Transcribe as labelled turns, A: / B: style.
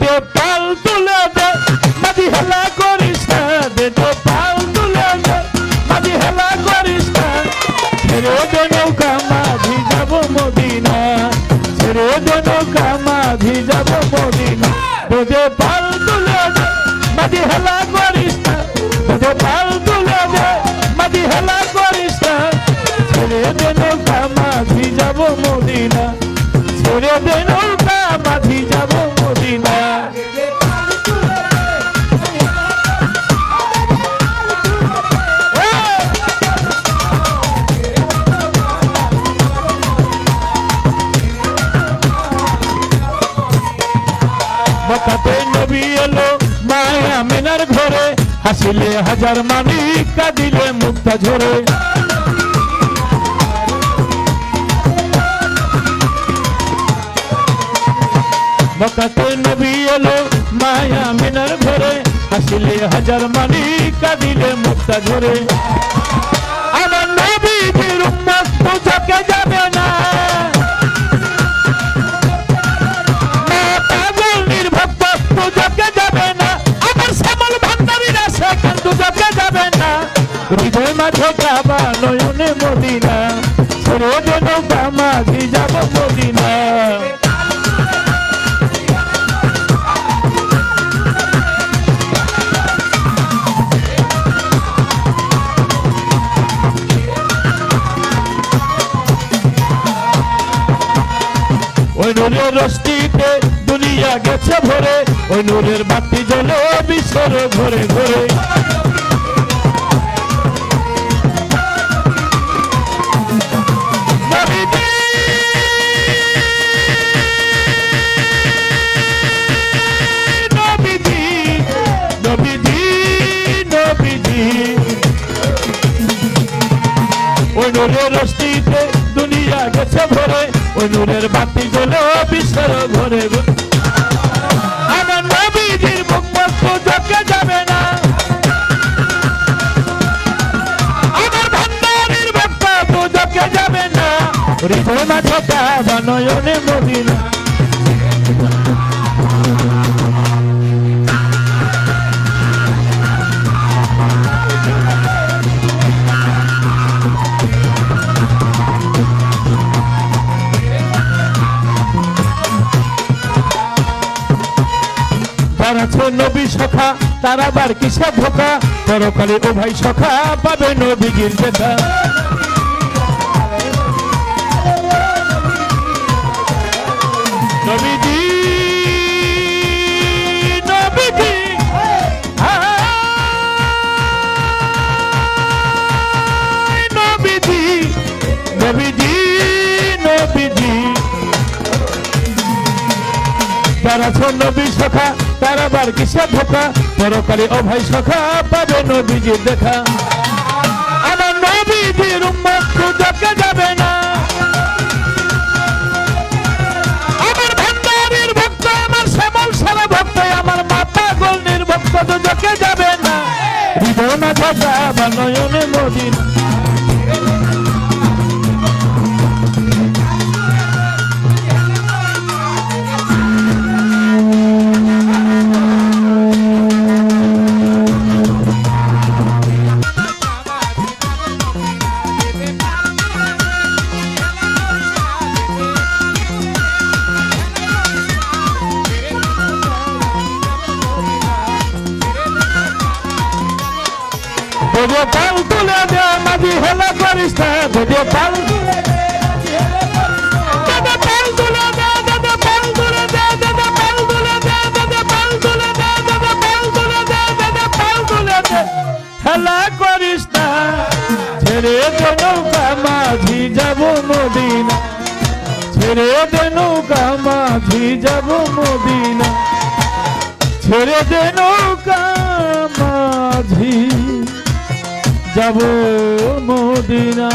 A: দে পাল তুলে দে মাঝি হেলা করিস না দে পাল তুলে দে মাঝি হেলা করিস না ছেড়ে দে নৌকা মাঝি যাব মদিনা ছেড়ে দে নৌকা মাঝি যাব মদিনা দে পাল তুলে দে মাঝি হেলা করিস না দে পাল তুলে দে মাঝি হেলা করিস না ছেড়ে দে নৌকা মাঝি যাব মদিনা ছেড়ে দে নৌকা মাঝি যাব মদিনা মক্কাতে নবী এলো মায়া মিনার ঘরে হাসিলে হাজার মানিক কাঁদিলে মুক্তা ঝরে মক্কাতে নবী এলো মায়া মিনার ঘরে হাসিলে হাজার মানিক কাঁদিলে মুক্তা ঝরে আমার নবীর উম্মত পৌঁছাকে যাবে না হৃদয় মাঝে কাবা নয়নে মদিনা ছেড়ে দে নৌকা মাঝি যাব মদিনা ওই নূরের রশ্মিতে দুনিয়া গেছে ভরে ওই নূরের বাতি জ্বলে বিশ্বের ঘরে ঘরে ওই নূরের রশ্মিতে দুনিয়া গেছে ভরে ওই নূরের বাতি জ্বলে বিশ্বের ঘরে আমার নবীজির মুখ পূজাকে যাবে না আমার ভান্ডারের ভক্ত পূজাকে যাবে না হৃদয় মাঝে কাবা নয়নে মদিনা আছে নবী সখা তারা বার কিসে ধোকা পরকালে ও ভাই সখা পাবে নবীজির দেখা নবীজি নবীজি নবীজি নবীজি নবীজি তারা আছে নবী সখা তারা বার কিসে ধোকা পরকালে ও ভাই সখা পাবে নবীজির দেখা আমার নবীজির উম্মত পূজাকে যাবে না আমার ভান্ডারের ভক্ত আমার শ্যামল সারা ভক্ত আমার মাতা গোলনির ভক্ত পূজাকে যাবে না হৃদয় মাঝে কাবা নয়নে মদিনা দে পাল তুলে দে মাঝি হেলা করিস না দে পাল তুলে দে পাল তুলে দে পাল তুলে দে পাল তুলে দে পাল তুলে দে পাল তুলে দে পাল তুলে দে হেলা করিস না ছেড়ে দে নৌকা মাঝি যাব মদিনা ছেড়ে দে নৌকা মাঝি যাব মদিনা ছেড়ে দে নৌকা মাঝি যাব মদিনা।